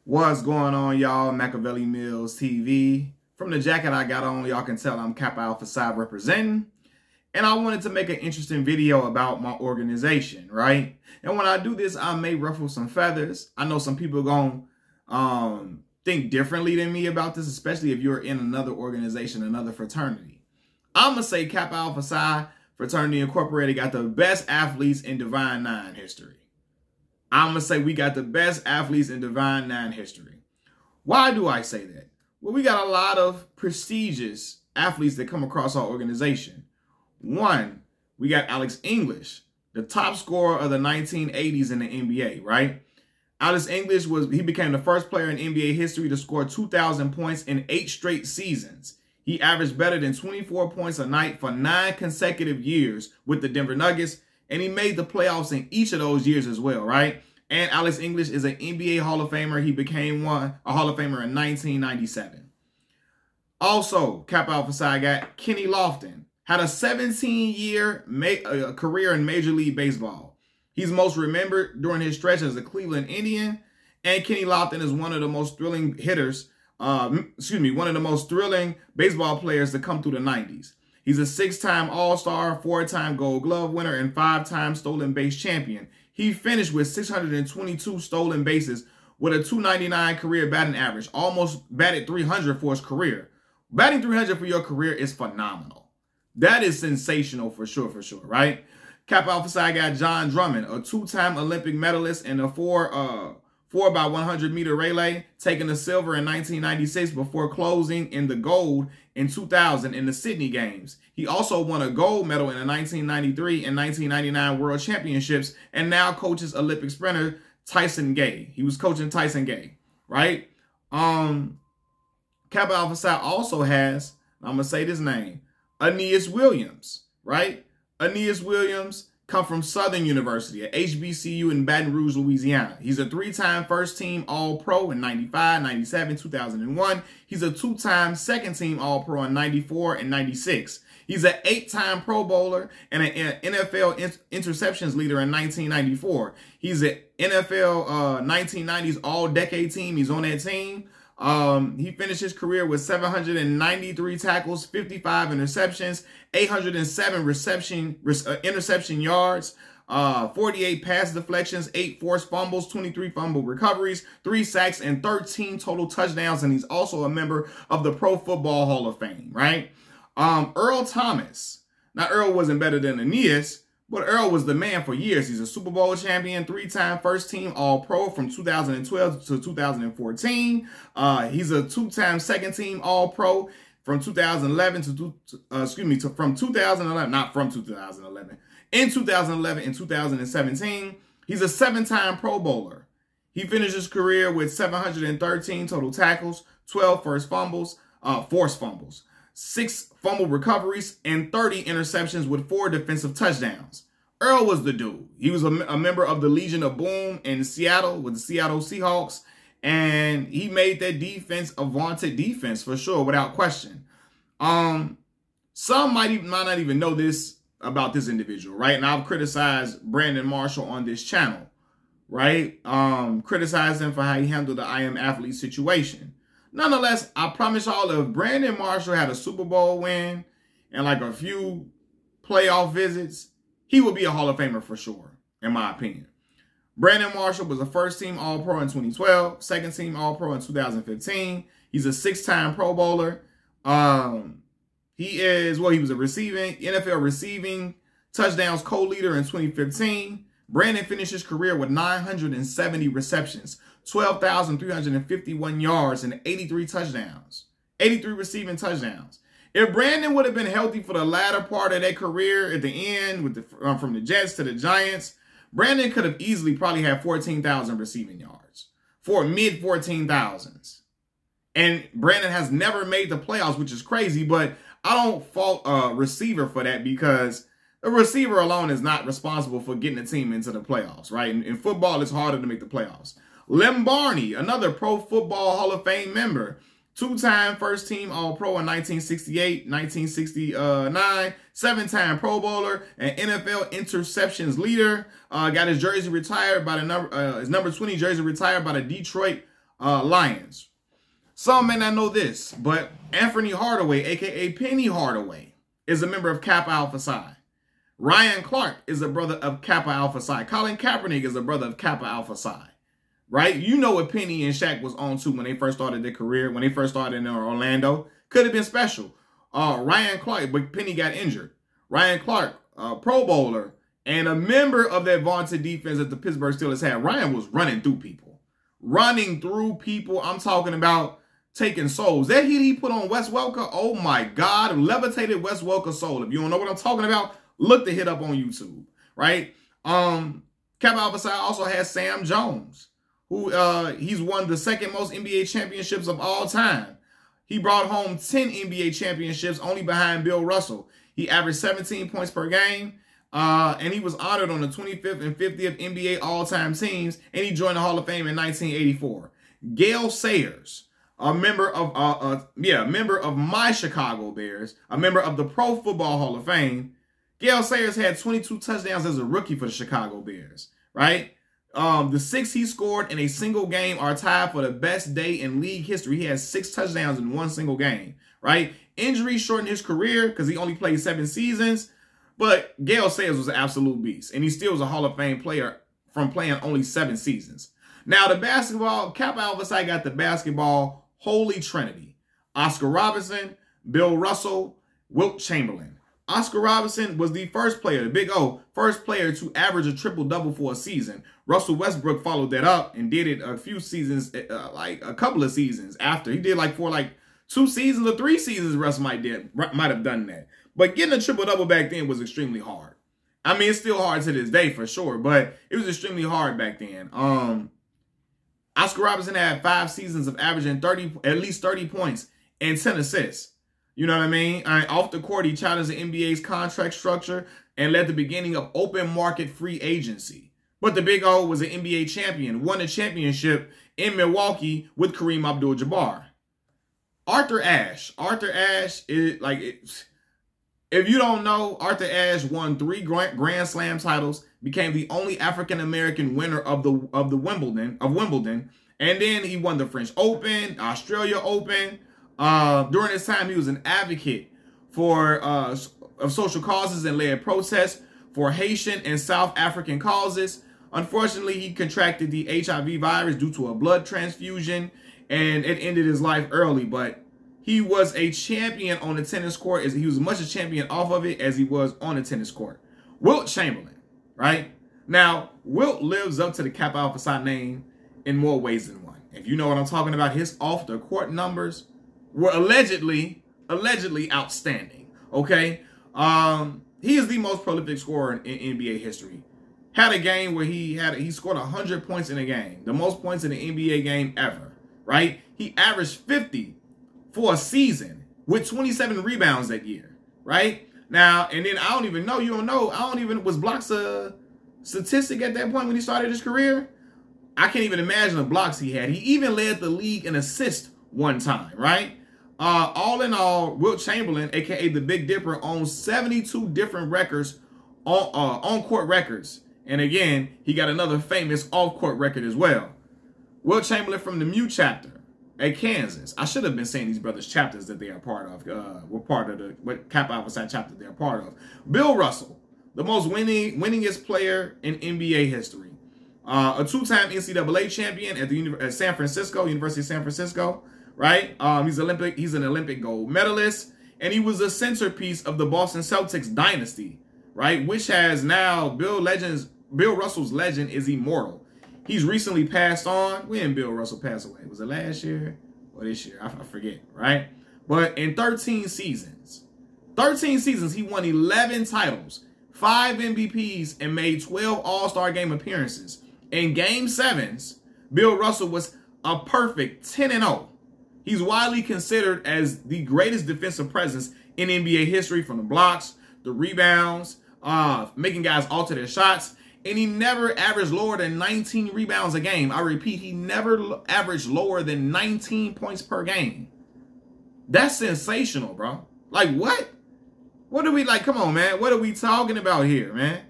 What's going on, y'all? Machiavelli Mills TV. From the jacket I got on, y'all can tell I'm Kappa Alpha Psi representing. And I wanted to make an interesting video about my organization, right? And when I do this, I may ruffle some feathers. I know some people gonna think differently than me about this, especially if you're in another organization, another fraternity. I'm gonna say Kappa Alpha Psi Fraternity Incorporated got the best athletes in Divine Nine history. I'm going to say we got the best athletes in Divine Nine history. Why do I say that? Well, we got a lot of prestigious athletes that come across our organization. One, we got Alex English, the top scorer of the 1980s in the NBA, right? Alex English he became the first player in NBA history to score 2,000 points in 8 straight seasons. He averaged better than 24 points a night for 9 consecutive years with the Denver Nuggets, and he made the playoffs in each of those years as well, right? And Alex English is an NBA Hall of Famer. He became a Hall of Famer in 1997. Also, Kappa Alpha Psi got Kenny Lofton. Had a 17-year career in Major League Baseball. He's most remembered during his stretch as a Cleveland Indian. And Kenny Lofton is one of the most thrilling hitters, one of the most thrilling baseball players to come through the 90s. He's a 6-time All-Star, 4-time Gold Glove winner, and 5-time stolen base champion. He finished with 622 stolen bases with a .299 career batting average, almost batted .300 for his career. Batting .300 for your career is phenomenal. That is sensational for sure, right? Kappa Alpha Psi got John Drummond, a 2-time Olympic medalist in a 4x100 meter relay, taking the silver in 1996 before closing in the gold in 2000 in the Sydney Games. He also won a gold medal in the 1993 and 1999 World Championships and now coaches Olympic sprinter Tyson Gay. He was coaching Tyson Gay, right? Kappa Alpha Psi also has, I'm going to say this name, Aeneas Williams, right? Aeneas Williams come from Southern University at HBCU in Baton Rouge, Louisiana. He's a 3-time first-team All-Pro in 95, 97, 2001. He's a 2-time second-team All-Pro in 94 and 96. He's an 8-time Pro Bowler and an NFL interceptions leader in 1994. He's an NFL 1990s All-Decade team. He's on that team. He finished his career with 793 tackles, 55 interceptions, 807 interception yards, 48 pass deflections, 8 forced fumbles, 23 fumble recoveries, 3 sacks, and 13 total touchdowns. And he's also a member of the Pro Football Hall of Fame, right? Earl Thomas. Now, Earl wasn't better than Aeneas, but Earl was the man for years. He's a Super Bowl champion, 3-time first-team All-Pro from 2012 to 2014. He's a 2-time second-team All-Pro from 2011 from 2011, not from 2011, in 2011 and 2017. He's a 7-time Pro Bowler. He finished his career with 713 total tackles, 12 forced fumbles, 6 fumble recoveries, and 30 interceptions with 4 defensive touchdowns. Earl was the dude. He was a member of the Legion of Boom in Seattle with the Seattle Seahawks, and he made that defense a vaunted defense for sure, without question. Some might not even know this about this individual, right? And I've criticized Brandon Marshall on this channel, right? Criticized him for how he handled the I Am Athlete situation. Nonetheless, I promise y'all, if Brandon Marshall had a Super Bowl win and like a few playoff visits, he would be a Hall of Famer for sure, in my opinion. Brandon Marshall was a first-team All-Pro in 2012, second-team All-Pro in 2015. He's a 6-time Pro Bowler. He was a NFL receiving touchdowns co-leader in 2015. Brandon finished his career with 970 receptions, 12,351 yards, and 83 touchdowns. 83 receiving touchdowns. If Brandon would have been healthy for the latter part of their career at the end, with from the Jets to the Giants, Brandon could have easily probably had 14,000 receiving yards, for mid-14,000s. And Brandon has never made the playoffs, which is crazy, but I don't fault a receiver for that because the receiver alone is not responsible for getting a team into the playoffs, right? In football, it's harder to make the playoffs. Lem Barney, another Pro Football Hall of Fame member, 2-time first-team All-Pro in 1968, 1969, 7-time Pro Bowler, and NFL interceptions leader. Got his jersey retired by his number 20 jersey retired by the Detroit Lions. Some may not know this, but Anthony Hardaway, aka Penny Hardaway, is a member of Kappa Alpha Psi. Ryan Clark is a brother of Kappa Alpha Psi. Colin Kaepernick is a brother of Kappa Alpha Psi. Right? You know what Penny and Shaq was on to when they first started their career, when they first started in Orlando. Could have been special. Ryan Clark, but Penny got injured. Ryan Clark, Pro Bowler, and a member of that vaunted defense that the Pittsburgh Steelers had. Ryan was running through people. Running through people. I'm talking about taking souls. That hit he put on Wes Welker, oh my God, levitated Wes Welker's soul. If you don't know what I'm talking about, look the hit up on YouTube, right? Kappa Alpha Psi also has Sam Jones, who he's won the second most NBA championships of all time. He brought home 10 NBA championships, only behind Bill Russell. He averaged 17 points per game, and he was honored on the 25th and 50th NBA all-time teams, and he joined the Hall of Fame in 1984. Gale Sayers, a member of my Chicago Bears, a member of the Pro Football Hall of Fame. Gale Sayers had 22 touchdowns as a rookie for the Chicago Bears, right? The 6 he scored in a single game are tied for the best day in league history. He has 6 touchdowns in one single game, right? Injuries shortened his career because he only played 7 seasons, but Gale Sayers was an absolute beast, and he still was a Hall of Fame player from playing only 7 seasons. Now, the basketball, Kappa Alpha Psi got the basketball holy trinity. Oscar Robertson, Bill Russell, Wilt Chamberlain. Oscar Robertson was the first player, the big O, first player to average a triple-double for a season. Russell Westbrook followed that up and did it a few seasons, like a couple of seasons after. He did like for like 2 seasons or 3 seasons, Russ might have done that. But getting a triple-double back then was extremely hard. I mean, it's still hard to this day for sure, but it was extremely hard back then. Oscar Robertson had 5 seasons of averaging at least 30 points and 10 assists. You know what I mean? Off the court, he challenged the NBA's contract structure and led the beginning of open market free agency. But the Big O was an NBA champion, won a championship in Milwaukee with Kareem Abdul-Jabbar. Arthur Ashe. Arthur Ashe is if you don't know, Arthur Ashe won 3 Grand Slam titles, became the only African-American winner of Wimbledon, and then he won the French Open, Australia Open. During this time, he was an advocate for of social causes and led protests for Haitian and South African causes. Unfortunately, he contracted the HIV virus due to a blood transfusion, and it ended his life early. But he was a champion on the tennis court. He was as much a champion off of it as he was on the tennis court. Wilt Chamberlain, right? Now, Wilt lives up to the Kappa Alpha Psi name in more ways than one. If you know what I'm talking about, his off-the-court numbers were allegedly outstanding, okay? He is the most prolific scorer in NBA history. Had a game where he scored 100 points in a game, the most points in an NBA game ever, right? He averaged 50 for a season with 27 rebounds that year, right? Now, and then I don't even know, was blocks a statistic at that point when he started his career? I can't even imagine the blocks he had. He even led the league in assists one time, right? All in all, Wilt Chamberlain, aka the Big Dipper, owns 72 different records, on-court records. And again, he got another famous off-court record as well. Wilt Chamberlain from the Mu chapter at Kansas. I should have been saying these brothers' chapters that they are part of. We're part of what Kappa Alpha Psi chapter they're part of. Bill Russell, the most winningest player in NBA history. A 2-time NCAA champion at the University of San Francisco. Right? He's an Olympic gold medalist, and he was a centerpiece of the Boston Celtics dynasty, right? Which has now Bill Russell's legend is immortal. He's recently passed on. When Bill Russell passed away? Was it last year or this year? I forget, right? But in 13 seasons, he won 11 titles, 5 MVPs, and made 12 All-Star game appearances. In Game 7s, Bill Russell was a perfect 10-0. He's widely considered as the greatest defensive presence in NBA history, from the blocks, the rebounds, making guys alter their shots. And he never averaged lower than 19 rebounds a game. I repeat, he never averaged lower than 19 points per game. That's sensational, bro. Like, what? What are we, like, come on, man. What are we talking about here, man?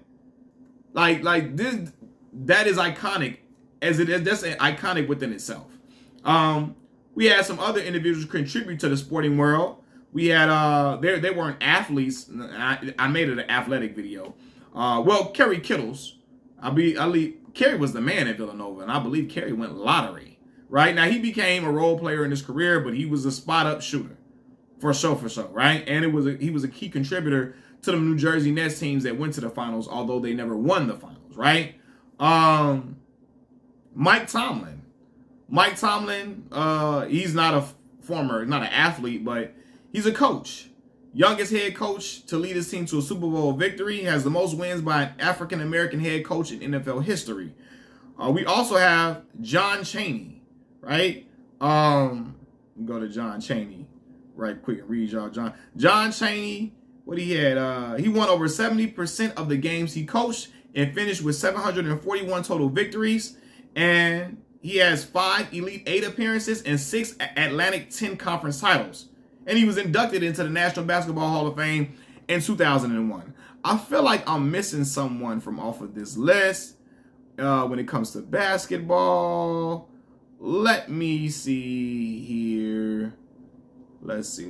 Like this, that is iconic as it is. That's iconic within itself. We had some other individuals contribute to the sporting world. We had they weren't athletes. I made it an athletic video. Well, Kerry Kittles, Kerry was the man at Villanova, and I believe Kerry went lottery. Right now, he became a role player in his career, but he was a spot up shooter for sure, right? And he was a key contributor to the New Jersey Nets teams that went to the finals, although they never won the finals, right? Mike Tomlin, he's not not an athlete, but he's a coach. Youngest head coach to lead his team to a Super Bowl victory. Has the most wins by an African-American head coach in NFL history. We also have John Chaney, right? Go to John Chaney right quick and read y'all. John Chaney, what he had, he won over 70% of the games he coached and finished with 741 total victories. And he has 5 Elite 8 appearances and 6 Atlantic 10 conference titles. And he was inducted into the National Basketball Hall of Fame in 2001. I feel like I'm missing someone from off of this list when it comes to basketball. Let me see here. Let's see.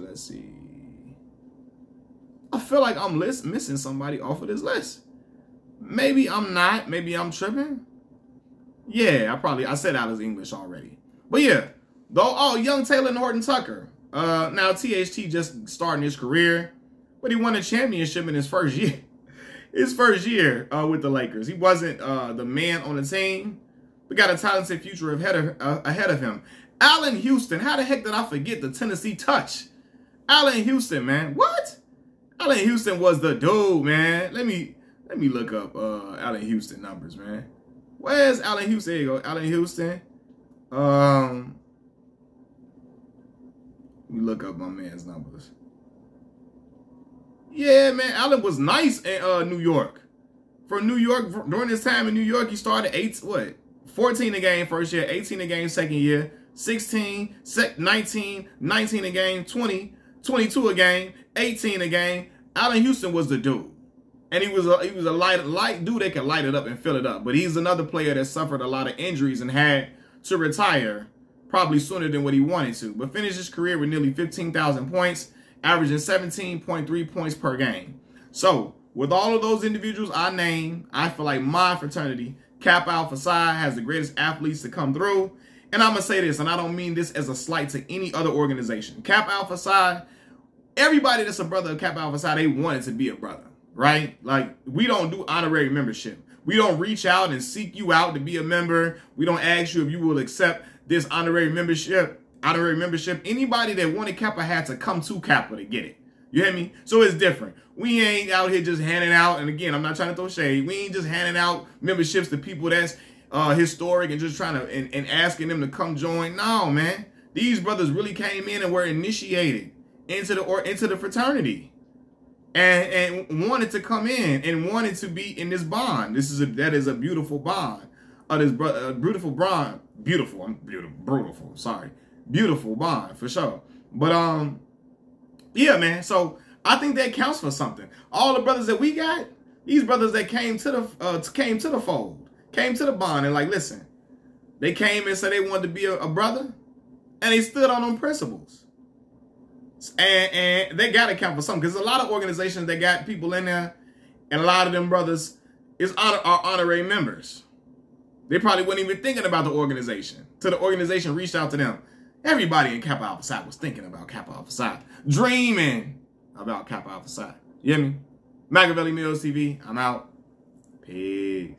I feel like I'm missing somebody off of this list. Maybe I'm not. Maybe I'm tripping. Yeah, I said out as English already. But yeah, young Taylor Horton Tucker. Now THT just starting his career, but he won a championship in his first year. With the Lakers. He wasn't the man on the team. We got a talented future ahead of him. Allan Houston. How the heck did I forget the Tennessee touch? Allan Houston, man. What? Allan Houston was the dude, man. Let me look up Allan Houston numbers, man. Where's Allan Houston? There you go. Allan Houston. Let me look up my man's numbers. Yeah, man. Allan was nice in New York. For New York, during his time in New York, he started 14 a game first year, 18 a game second year, 16, 19 a game, 20, 22 a game, 18 a game. Allan Houston was the dude. And he was a light dude that could light it up and fill it up. But he's another player that suffered a lot of injuries and had to retire probably sooner than what he wanted to. But finished his career with nearly 15,000 points, averaging 17.3 points per game. So with all of those individuals I named, I feel like my fraternity, Kappa Alpha Psi, has the greatest athletes to come through. And I'm going to say this, and I don't mean this as a slight to any other organization. Kappa Alpha Psi, everybody that's a brother of Kappa Alpha Psi, they wanted to be a brother, right? Like, we don't do honorary membership. We don't reach out and seek you out to be a member. We don't ask you if you will accept this honorary membership. Anybody that wanted Kappa had to come to Kappa to get it. You hear me? So it's different. We ain't out here just handing out, and again, I'm not trying to throw shade. We ain't just handing out memberships to people that's historic and just trying to and asking them to come join. No, man. These brothers really came in and were initiated into the fraternity, and wanted to come in and wanted to be in this bond. That is a beautiful bond. Beautiful bond for sure. But yeah, man. So I think that counts for something. All the brothers that we got, these brothers that came to the fold, came to the bond, and like, listen, they came and said they wanted to be a brother, and they stood on them principles. And they got to count for something, because a lot of organizations that got people in there, and a lot of them brothers are honorary members. They probably weren't even thinking about the organization till the organization reached out to them. Everybody in Kappa Alpha Psi was thinking about Kappa Alpha Psi, dreaming about Kappa Alpha Psi. You hear me? Machiavelli Mills TV, I'm out. Peace.